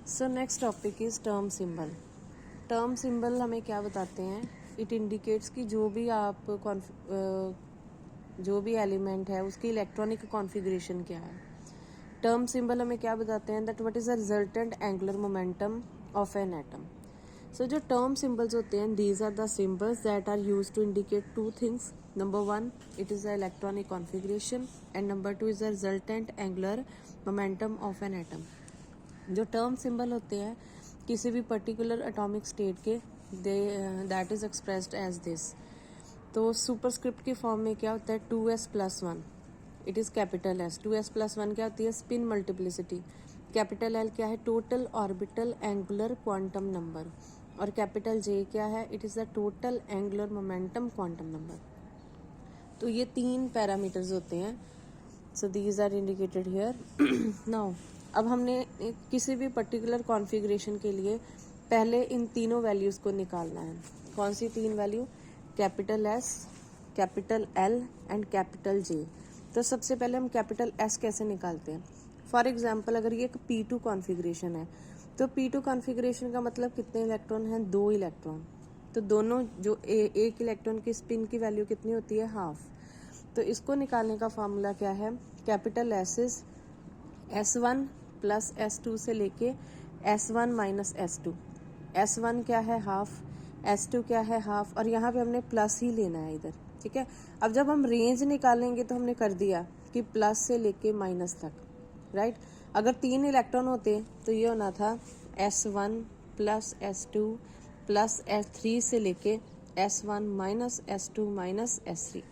So next topic is term symbol. Term symbol हमें क्या बताते हैं? इट इंडिकेट्स कि जो भी एलिमेंट है उसकी इलेक्ट्रॉनिक कॉन्फ़िगरेशन क्या है। टर्म सिंबल हमें क्या बताते हैं? That what is the resultant angular momentum of an atom. So जो टर्म सिंबल्स होते हैं, these are the symbols that are use to indicate two things. Number one, it is the electronic configuration, and number two is the resultant angular momentum of an atom. जो term symbol होते हैं किसी भी particular atomic state के, that is expressed as this. तो superscript की form में क्या होता है? 2s+1, it is capital S. 2s+1 क्या होती है? Spin multiplicity. कैपिटल एल क्या है? Total orbital angular quantum number. और कैपिटल जे क्या है? It is the total angular momentum quantum number. तो ये 3 पैरामीटर्स होते हैं। So these are indicated here. Now अब हमने किसी भी पर्टिकुलर कॉन्फ़िगरेशन के लिए पहले इन तीनों वैल्यूज़ को निकालना है। कौन सी 3 value? Capital S, capital L and capital J. तो सबसे पहले हम कैपिटल एस कैसे निकालते हैं? फॉर एग्जाम्पल, अगर ये एक P2 कॉन्फ़िगरेशन है तो P2 कॉन्फ़िगरेशन का मतलब कितने इलेक्ट्रॉन हैं? 2 इलेक्ट्रॉन। तो दोनों जो एक इलेक्ट्रॉन की स्पिन की वैल्यू कितनी होती है? हाफ। तो इसको निकालने का फार्मूला क्या है? Capital S is S1 plus S2 से लेके S1 माइनस S2। S1 क्या है? हाफ। S2 क्या है? हाफ। और यहाँ पे हमने प्लस ही लेना है इधर, ठीक है। अब जब हम रेंज निकालेंगे तो हमने कर दिया कि प्लस से लेके माइनस तक, राइट। अगर 3 इलेक्ट्रॉन होते तो ये होना था S1 plus S2 plus S3 से लेके S1 minus S2 minus S3।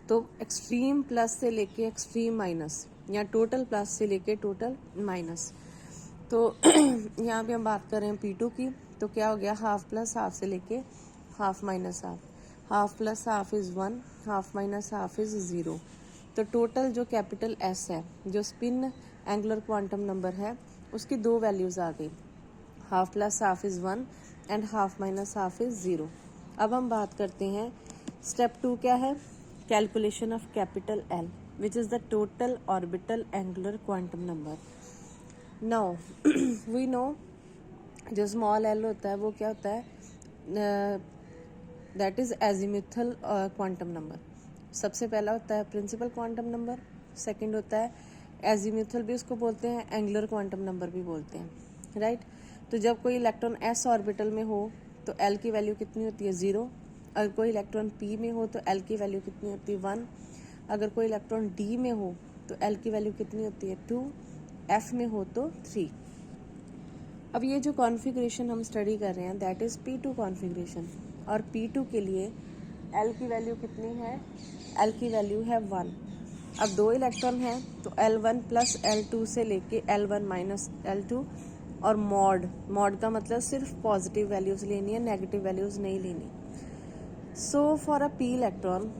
तो एक्सट्रीम प्लस से लेके एक्सट्रीम माइनस, या टोटल प्लस से लेके टोटल माइनस। तो यहाँ पे हम बात कर रहे हैं P2 की, तो क्या हो गया? हाफ प्लस हाफ से लेके half minus half. Half plus half is 1, half minus half is 0। तो टोटल जो कैपिटल S है, जो स्पिन एंगुलर क्वांटम नंबर है, उसकी 2 वैल्यूज़ आ गई। Half plus half is 1 and half minus half is 0। अब हम बात करते हैं स्टेप 2 क्या है? Calculation of capital L, which is the total orbital angular quantum number. Now we know जो स्मॉल एल होता है वो क्या होता है? That is azimuthal quantum number. सबसे पहला होता है प्रिंसिपल क्वांटम नंबर, सेकंड होता है एजीमुथल भी उसको बोलते हैं, एंगुलर क्वांटम नंबर भी बोलते हैं, राइट। तो जब कोई इलेक्ट्रॉन एस ऑर्बिटल में हो तो एल की वैल्यू कितनी होती है? 0। अगर कोई इलेक्ट्रॉन पी में हो तो एल की वैल्यू कितनी होती है? 1। अगर कोई इलेक्ट्रॉन डी में हो तो एल की वैल्यू कितनी होती है? 2। एफ में हो तो 3। अब ये जो कॉन्फ़िगरेशन हम स्टडी कर रहे हैं दैट इज़ P2 कॉन्फ़िगरेशन, और P2 के लिए एल की वैल्यू कितनी है? एल की वैल्यू है 1। अब 2 इलेक्ट्रॉन हैं तो L1 प्लस L2 से लेके L1 माइनस L2, और मॉड का मतलब सिर्फ पॉजिटिव वैल्यूज़ लेनी है, नेगेटिव वैल्यूज़ नहीं लेनी। So for a P electron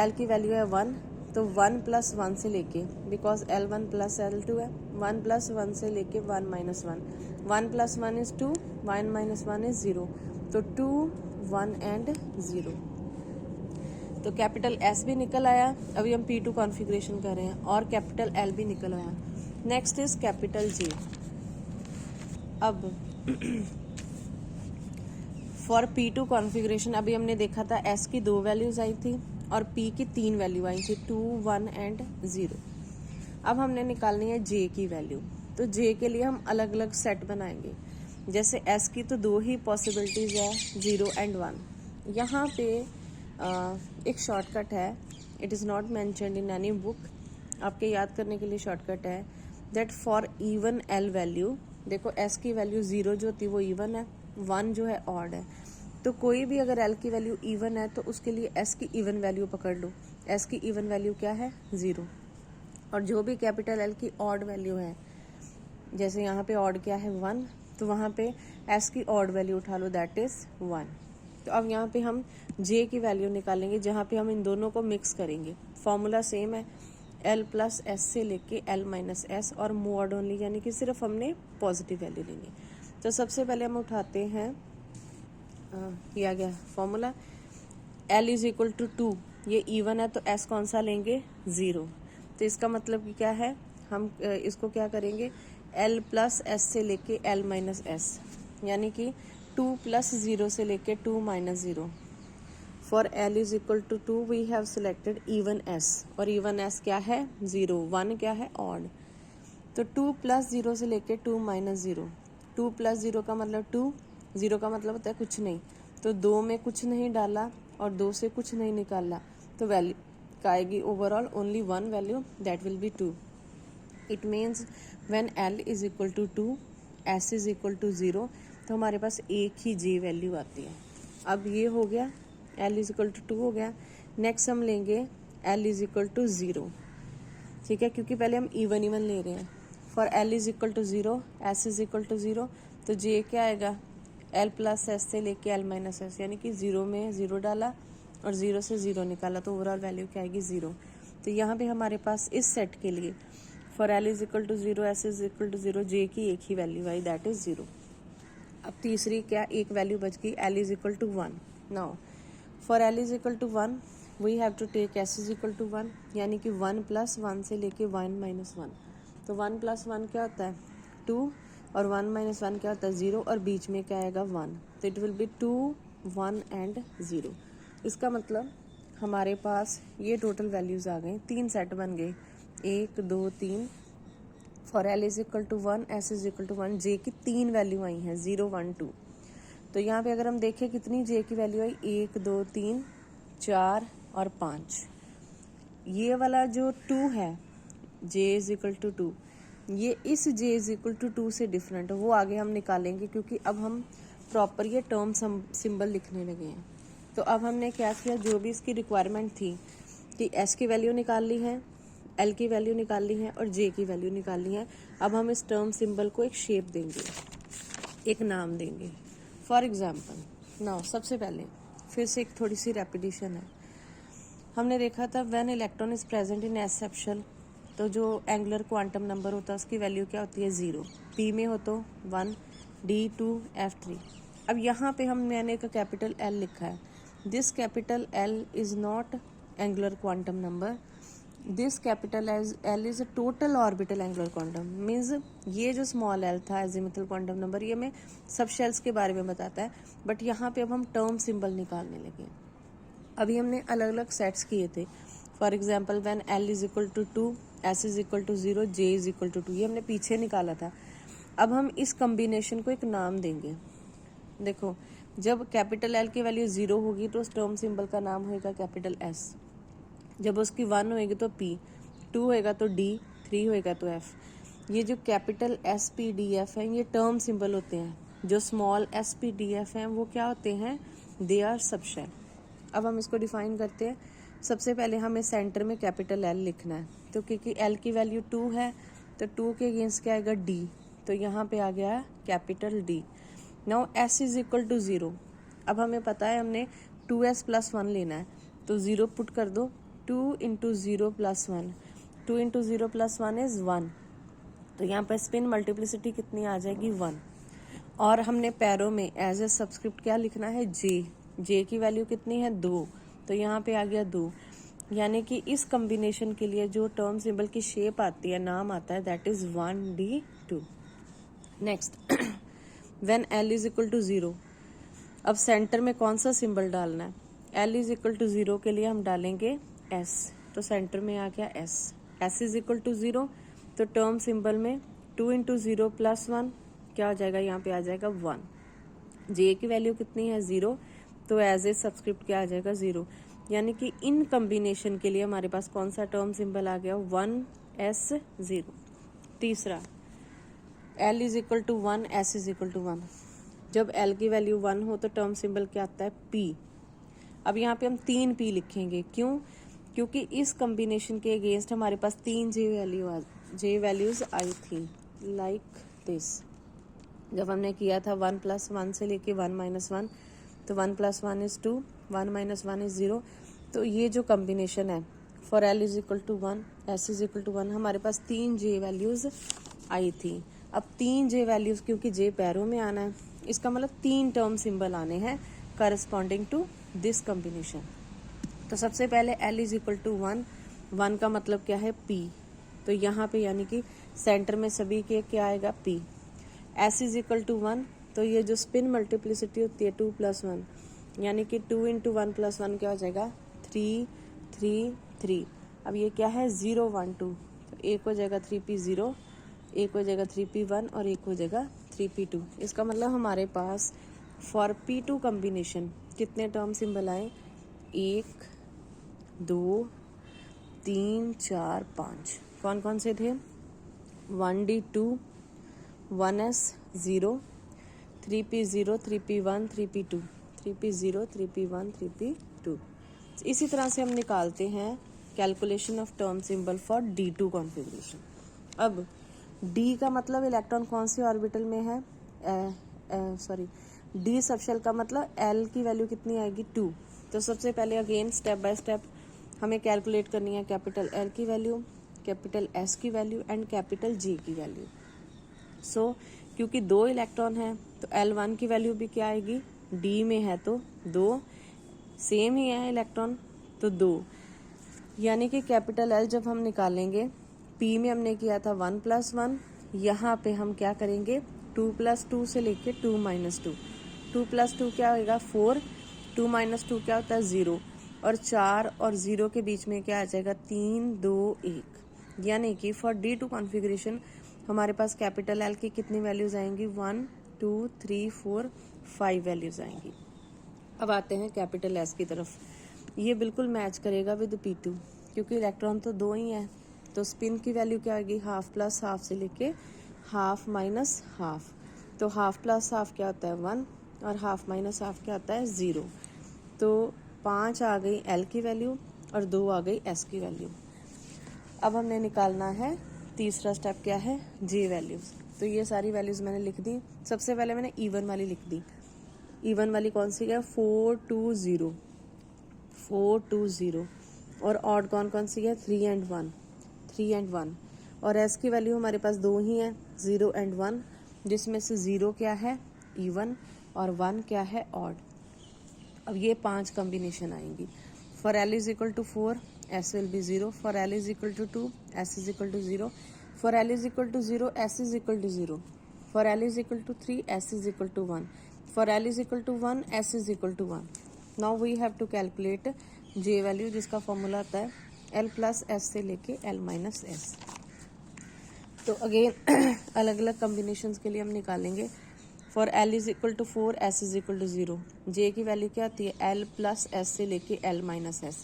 L की वैल्यू है 1, तो 1 प्लस 1 से लेके, बिकॉज L1 प्लस L2 है, 1 प्लस 1 से लेके 1 minus 1, 1 plus 1 is 2, 1 minus 1 is 0, तो 2, 1 एंड 0। तो कैपिटल S भी निकल आया। अभी हम P2 कॉन्फ़िगरेशन कर रहे हैं, और कैपिटल L भी निकल आया। Next is capital J। अब फॉर P2 कॉन्फ़िगरेशन अभी हमने देखा था S की 2 वैल्यूज़ आई थी और P की 3 वैल्यू आई थी, 2, 1 एंड 0। अब हमने निकालनी है J की वैल्यू। तो J के लिए हम अलग अलग सेट बनाएंगे। जैसे S की तो 2 ही पॉसिबिलिटीज़ है, 0 एंड 1। यहाँ पे एक शॉर्टकट है, it is not mentioned in any book, आपके याद करने के लिए शॉर्टकट है that for even L value, देखो S की वैल्यू 0 जो होती है वो इवन है, 1 जो है ऑड है। तो कोई भी अगर L की वैल्यू इवन है तो उसके लिए S की इवन वैल्यू पकड़ लो। S की इवन वैल्यू क्या है? 0। और जो भी कैपिटल L की ऑड वैल्यू है, जैसे यहाँ पे ऑड क्या है? 1, तो वहाँ पे S की ऑड वैल्यू उठा लो, दैट इज़ 1। तो अब यहाँ पे हम J की वैल्यू निकालेंगे, जहाँ पे हम इन दोनों को मिक्स करेंगे। फॉर्मूला सेम है, L प्लस S से लेके L माइनस S, और मॉड ओनली, यानी कि सिर्फ हमने पॉजिटिव वैल्यू लेंगे। तो सबसे पहले हम उठाते हैं, किया गया formula, L is equal to 2, ये इवन है तो S कौन सा लेंगे? 0। तो इसका मतलब कि क्या है? हम इसको क्या करेंगे? एल प्लस एस से लेके एल माइनस एस, यानी कि 2 प्लस 0 से लेके 2 minus 0। For L is equal to 2 we have selected even S, और इवन एस क्या है 0, 1 क्या है ऑड। तो 2 प्लस 0 से लेके 2 माइनस 0, 2 प्लस 0 का मतलब 2, 0 का मतलब होता है कुछ नहीं, तो 2 में कुछ नहीं डाला और 2 से कुछ नहीं निकाला, तो वैल्यू क्या आएगी overall only one value, that will be 2। It means when L is equal to 2, S is equal to 0, तो हमारे पास एक ही जे वैल्यू आती है। अब ये हो गया एल इज इक्वल टू 2 हो गया। नेक्स्ट हम लेंगे एल इज इक्वल टू 0, ठीक है, क्योंकि पहले हम इवन ले रहे हैं। For L is equal to 0, S is equal to 0, तो जे क्या आएगा एल प्लस एस से लेके एल माइनस एस, यानी कि 0 में 0 डाला और 0 से 0 निकाला, तो ओवरऑल वैल्यू क्या आएगी 0। तो यहाँ पे हमारे पास इस सेट के लिए for L is equal to 0, S is equal to 0, J की एक ही वैल्यू आई, दैट इज 0। अब तीसरी क्या एक वैल्यू बच गई, L is equal to 1। Now for L is equal to 1 we have to take S is equal to 1, यानी कि 1 प्लस 1 से लेके 1 माइनस 1, तो 1 प्लस 1 क्या होता है 2, और 1 माइनस 1 क्या होता है 0, और बीच में क्या आएगा 1, तो इट विल बी 2, 1 एंड 0। इसका मतलब हमारे पास ये टोटल वैल्यूज आ गए, 3 सेट बन गए, 1 2 3। For L is equal to 1, S is equal to 1, J की 3 वैल्यू आई हैं 0 1 2। तो यहाँ पे अगर हम देखें कितनी जे की वैल्यू आई 1 2 3 4 और 5। ये वाला जो 2 है जे इज इक्वल टू 2, ये इस जे इज इक्वल टू 2 से डिफरेंट है, वो आगे हम निकालेंगे, क्योंकि अब हम प्रॉपर ये टर्म सिंबल लिखने लगे हैं। तो अब हमने क्या किया, जो भी इसकी रिक्वायरमेंट थी कि एस की वैल्यू निकाल ली है, एल की वैल्यू निकाल ली है और जे की वैल्यू निकाल ली है। अब हम इस टर्म सिंबल को एक शेप देंगे, एक नाम देंगे। फॉर एग्जाम्पल नाउ सबसे पहले फिर से एक थोड़ी सी रेपिटेशन है। हमने देखा था when electron is present in s special, तो जो एंगुलर क्वांटम नंबर होता है उसकी वैल्यू क्या होती है 0, पी में हो तो 1, डी 2, एफ 3। अब यहाँ पे मैंने एक कैपिटल एल लिखा है, this capital L is not angular quantum number, this capital L is a total orbital angular quantum. Means ये जो स्मॉल एल था एजिमुथल क्वांटम नंबर, ये हमें सब शेल्स के बारे में बताता है, बट यहाँ पे अब हम टर्म सिंबल निकालने लगे। अभी हमने अलग अलग सेट्स किए थे, for example when L is equal to 2, S is equal to 0, J is equal to 2, ये हमने पीछे निकाला था। अब हम इस कम्बिनेशन को एक नाम देंगे। देखो जब कैपिटल एल की वैल्यू 0 होगी तो उस टर्म सिंबल का नाम होगा कैपिटल एस, जब उसकी 1 होएगी तो पी, 2 होएगा तो डी, 3 होएगा तो एफ। ये जो capital S P D F है ये टर्म सिंबल होते हैं, जो small S P D F हैं वो क्या होते हैं, दे आर सबशेल। अब हम इसको डिफाइन करते हैं। सबसे पहले हमें सेंटर में कैपिटल एल लिखना है, तो क्योंकि एल की वैल्यू 2 है तो 2 के अगेंस्ट क्या आएगा डी, तो यहाँ पे आ गया capital D. Now S is equal to 0, अब हमें पता है हमने 2s प्लस 1 लेना है, तो 0 पुट कर दो, 2 into 0 plus 1, 2 into 0 plus 1 is 1, तो यहाँ पर स्पिन मल्टीप्लिसिटी कितनी आ जाएगी 1। और हमने पैरों में एज ए सब्सक्रिप्ट क्या लिखना है जे, जे की वैल्यू कितनी है 2, तो यहाँ पे आ गया 2, यानी कि इस कॉम्बिनेशन के लिए जो टर्म सिंबल की शेप आती है, नाम आता है, that is 1D2। Next when L is equal to 0, अब सेंटर में कौन सा सिंबल डालना है, एल इज इक्वल टू 0 के लिए हम डालेंगे एस, तो सेंटर में आ गया S. S is equal to 0, तो टर्म सिंबल में 2 इंटू 0 प्लस 1 क्या हो जाएगा, यहाँ पे आ जाएगा 1। जे की वैल्यू कितनी है 0, तो एज ए सब्सक्रिप्ट क्या आ जाएगा 0, यानी कि इन कॉम्बिनेशन के लिए हमारे पास कौन सा टर्म सिंबल आ गया 1s0। तीसरा l is equal to 1, s is equal to 1, जब l की वैल्यू 1 हो तो टर्म सिंबल क्या आता है p। अब यहाँ पे हम 3 p लिखेंगे, क्यों, क्योंकि इस कॉम्बिनेशन के अगेंस्ट हमारे पास 3 जे वैल्यूज आई थी, लाइक दिस। जब हमने किया था 1 प्लस 1 से लेके 1 माइनस 1, तो 1 प्लस 1 इज 2, 1 माइनस 1 इज 0। तो ये जो कॉम्बिनेशन है for L is equal to 1, S is equal to 1, हमारे पास 3 जे वैल्यूज आई थी। अब 3 जे वैल्यूज, क्योंकि जे पैरों में आना है, इसका मतलब 3 टर्म सिंबल आने हैं करस्पॉन्डिंग टू दिस कॉम्बिनेशन। तो सबसे पहले एल इज इक्वल टू 1, 1 का मतलब क्या है पी, तो यहाँ पे यानी कि सेंटर में सभी के क्या आएगा p। s is equal to 1, तो ये जो स्पिन मल्टीप्लिसिटी होती है 2 + 1, यानी कि 2 × 1 + 1 क्या हो जाएगा 3 3 3। अब ये क्या है 0 1 2, तो एक हो जाएगा 3p0, एक हो जाएगा 3p1 और एक हो जाएगा 3p2। इसका मतलब हमारे पास फॉर p2 कॉम्बिनेशन कितने टर्म सिंबल आए 1 2 3 4 5। कौन कौन से थे 1d2 1s 0 3p0 3p1 3p2 3p0 3p1 3p2। इसी तरह से हम निकालते हैं calculation of term symbol for d2 configuration. अब d का मतलब इलेक्ट्रॉन कौन सी ऑर्बिटल में है, d सबशेल का मतलब l की वैल्यू कितनी आएगी 2। तो सबसे पहले अगेन स्टेप बाय स्टेप हमें कैलकुलेट करनी है कैपिटल L की वैल्यू, कैपिटल S की वैल्यू एंड कैपिटल J की वैल्यू। सो क्योंकि 2 इलेक्ट्रॉन है तो L1 की वैल्यू भी क्या आएगी, d में है तो 2, सेम ही है इलेक्ट्रॉन तो 2, यानी कि कैपिटल L जब हम निकालेंगे P में हमने किया था 1 + 1, यहाँ पे हम क्या करेंगे 2 + 2 से लेके 2 - 2, 2 + 2 क्या होगा 4, 2 - 2 क्या होता है 0, और 4 और 0 के बीच में क्या आ जाएगा 3 2 1, यानी कि फॉर D2 कॉन्फ़िगरेशन हमारे पास कैपिटल L की कितनी वैल्यूज आएंगी 1 2 3 4 5 वैल्यूज आएंगी। अब आते हैं कैपिटल S की तरफ, ये बिल्कुल मैच करेगा विद P2 क्योंकि इलेक्ट्रॉन तो 2 ही है, तो स्पिन की वैल्यू क्या आएगी हाफ प्लस हाफ से लेके हाफ माइनस हाफ, तो हाफ प्लस हाफ क्या होता है 1 और हाफ माइनस हाफ क्या होता है 0। तो 5 आ गई L की वैल्यू और 2 आ गई S की वैल्यू। अब हमने निकालना है तीसरा स्टेप क्या है J वैल्यूज। तो ये सारी वैल्यूज मैंने लिख दी। सबसे पहले मैंने इवन वाली लिख दी, इवन वाली कौन सी है 4 2 0 4 2 0, और ऑड कौन सी है 3 and 1 3 and 1, और S की वैल्यू हमारे पास 2 ही है 0 and 1, जिसमें से 0 क्या है इवन और 1 क्या है ऑड। अब ये 5 कॉम्बिनेशन आएंगी। For L is equal to 4 S will be 0, for L is equal to 2 S is equal to 0, for L is equal to 0 S is equal to 0, for L is equal to 3 S is equal to 1, for L is equal to 1 S is equal to 1। Now we have to calculate J value, जिसका formula आता है L plus S से लेके L minus S। तो again अलग अलग combinations के लिए हम निकालेंगे। For L is equal to 4 S is equal to 0, J की वैल्यू क्या आती है L प्लस S से लेके L माइनस S।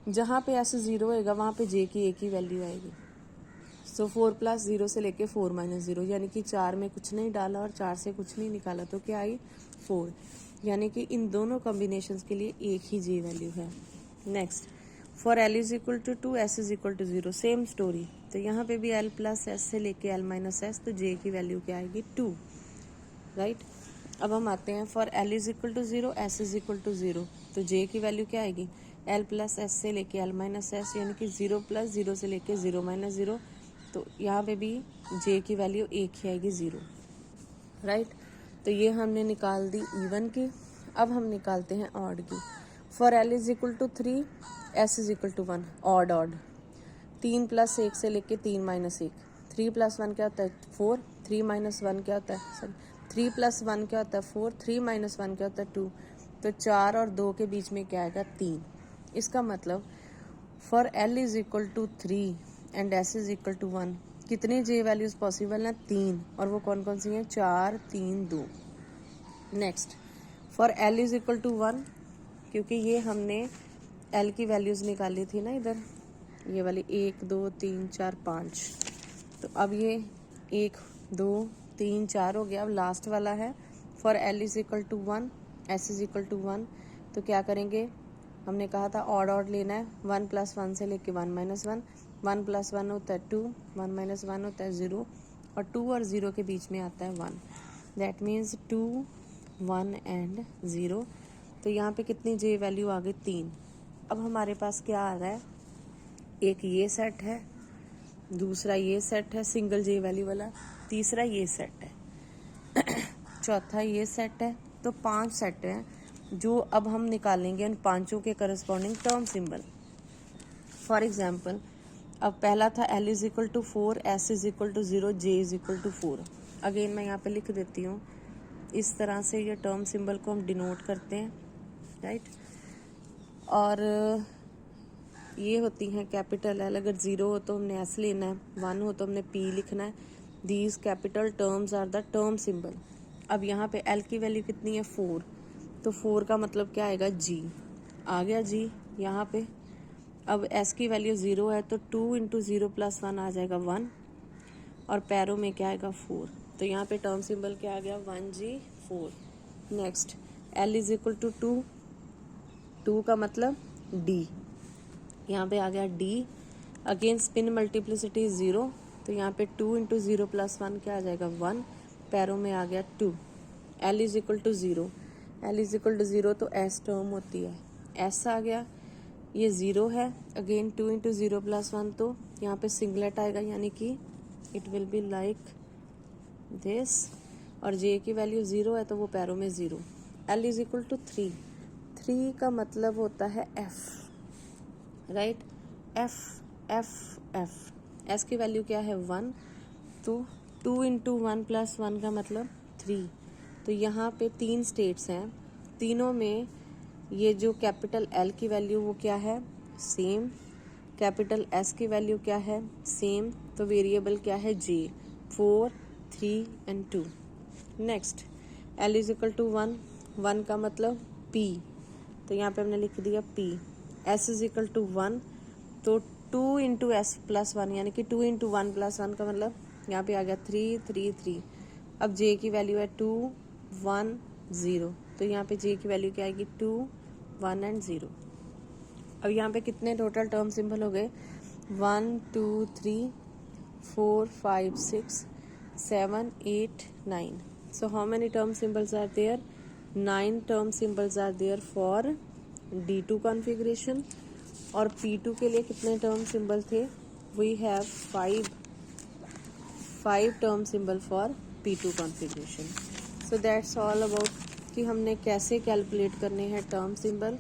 जहाँ पे S 0 होएगा वहाँ पे J की एक ही वैल्यू आएगी। सो 4 + 0 से लेके 4 - 0, यानी कि 4 में कुछ नहीं डाला और 4 से कुछ नहीं निकाला तो क्या आई 4, यानी कि इन दोनों कॉम्बिनेशंस के लिए एक ही J वैल्यू है। Next for L is equal to 2 S is equal to 0, same story. तो यहाँ पे भी L प्लस S से लेके L माइनस S, तो J की वैल्यू क्या आएगी 2, राइट। अब हम आते हैं for L is equal to 0 S is equal to 0, तो J की वैल्यू क्या आएगी L प्लस S से लेके L माइनस S, यानी कि 0 + 0 से लेके 0 - 0, तो यहाँ पे भी J की वैल्यू एक ही आएगी 0, राइट। तो ये हमने निकाल दी इवन की। अब हम निकालते हैं ऑड की। For L is equal to 3 S is equal to 1, odd 3 + 1 से लेके 3 - 1, 3 + 1 क्या होता है 4, 3 - 1 क्या होता है 3 + 1 क्या होता है 4, 3 - 1 क्या होता है 2, तो 4 और 2 के बीच में क्या आएगा 3। इसका मतलब for L is equal to 3 and S is equal to 1, कितनी J वैल्यूज पॉसिबल हैं 3, और वो कौन कौन सी हैं 4 3 2। Next for L is equal to 1, क्योंकि ये हमने L की वैल्यूज निकाली थी ना इधर, ये वाली 1 2 3 4 5, तो अब ये 1 2 3 4 हो गया। अब लास्ट वाला है for L is equal to 1 S is equal to 1, तो क्या करेंगे हमने कहा था ऑड लेना है 1 + 1 से लेके 1 - 1, 1 + 1 होता है 2, 1 - 1 होता है 0, और 2 और 0 के बीच में आता है 1, दैट मीन्स 2 1 एंड 0। तो यहाँ पे कितनी J वैल्यू आ गई 3। अब हमारे पास क्या आ रहा है, एक ये सेट है, दूसरा ये सेट है सिंगल J वैल्यू वाला, तीसरा ये सेट है चौथा ये सेट है, तो 5 सेट हैं जो अब हम निकालेंगे उन पांचों के corresponding term symbol. For example अब पहला था L is equal to 4, S is equal to 0, J is equal to 4। Again मैं यहाँ पे लिख देती हूँ, इस तरह से ये टर्म सिंबल को हम डिनोट करते हैं, राइट। और ये होती हैं कैपिटल L, अगर 0 हो तो हमने S लेना है, 1 हो तो हमने P लिखना है। These capital terms are the term symbol. अब यहाँ पे L की वैल्यू कितनी है 4, तो 4 का मतलब क्या आएगा G, आ गया G यहाँ पे। अब S की वैल्यू 0 है तो 2 इंटू 0 प्लस 1 आ जाएगा 1, और पैरों में क्या आएगा 4, तो यहाँ पे टर्म सिंबल क्या आ गया 1G 4। Next L is equal to 2, 2 का मतलब D, यहाँ पे आ गया D। अगेन स्पिन मल्टीप्लिसिटी 0, तो यहाँ पे 2 इंटू 0 प्लस 1 क्या आ जाएगा 1, पैरों में आ गया 2। L is equal to 0, L is equal to 0 तो S टर्म होती है, S आ गया, ये 0 है। अगेन 2 इंटू 0 प्लस 1, तो यहाँ पे सिंगलेट आएगा, यानी कि it will be like this, और J की वैल्यू 0 है तो वो पैरों में 0। L इज इक्वल टू 3, 3 का मतलब होता है F, right, F F F। S की वैल्यू क्या है 1, तो 2 इंटू 1 प्लस 1 का मतलब 3। तो यहाँ पे 3 स्टेट्स हैं, तीनों में ये जो कैपिटल L की वैल्यू वो क्या है सेम, कैपिटल S की वैल्यू क्या है सेम, तो वेरिएबल क्या है J, 4, 3 and 2। Next L is equal to 1, 1 का मतलब P, तो यहाँ पे हमने लिख दिया P। S is equal to 1, तो 2 इंटू एस प्लस 1, यानी कि 2 इंटू 1 प्लस 1 का मतलब यहाँ पे आ गया 3, 3, 3। अब J की वैल्यू है 2, 1, 0, तो यहाँ पे J की वैल्यू क्या आएगी 2, 1 एंड 0। अब यहाँ पे कितने टोटल टर्म सिंबल हो गए 1, 2, 3, 4, 5, 6, 7, 8, 9। So how many term symbols are there? 9 term symbols are there for D2 configuration। और P2 के लिए कितने टर्म सिंबल थे? We have 5 term symbol for P2 configuration. So that's all about कि हमने कैसे कैलकुलेट करने हैं टर्म सिंबल।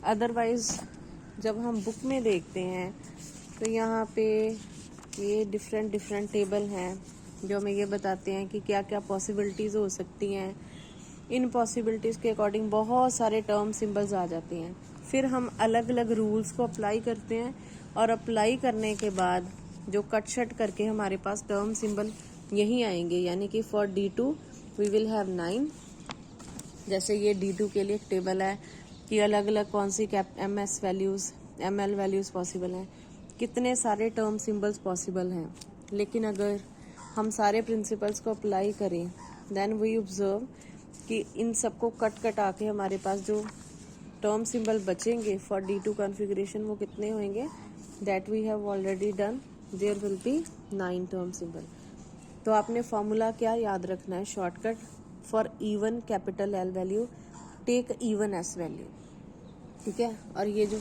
अदरवाइज जब हम बुक में देखते हैं तो यहाँ पे ये डिफरेंट टेबल हैं जो हमें ये बताते हैं कि क्या क्या पॉसिबिलिटीज़ हो सकती हैं। इन पॉसिबिलिटीज़ के अकॉर्डिंग बहुत सारे टर्म सिंबल्स आ जाते हैं, फिर हम अलग अलग रूल्स को अप्लाई करते हैं, और अप्लाई करने के बाद जो कट शट करके हमारे पास टर्म सिंबल यही आएंगे, यानी कि for D2 we will have 9। जैसे ये D2 के लिए एक टेबल है कि अलग अलग कौन सी MS values ML values possible हैं, कितने सारे टर्म सिंबल्स पॉसिबल हैं। लेकिन अगर हम सारे प्रिंसिपल्स को अप्लाई करें देन वी ऑब्जर्व कि इन सबको कट आके हमारे पास जो टर्म सिंबल बचेंगे फॉर D2 कॉन्फ़िगरेशन वो कितने होंगे, that we have already done, there will be 9 term symbol. तो आपने फॉर्मूला क्या याद रखना है, shortcut for even capital L value take even S value, ठीक है। और ये जो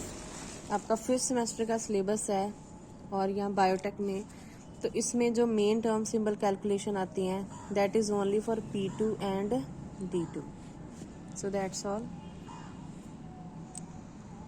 आपका 5th सेमेस्टर का सिलेबस है और यहाँ बायोटेक में, तो इसमें जो मेन टर्म सिंबल कैलकुलेशन आती हैं that is only for P2 and D2। So that's all.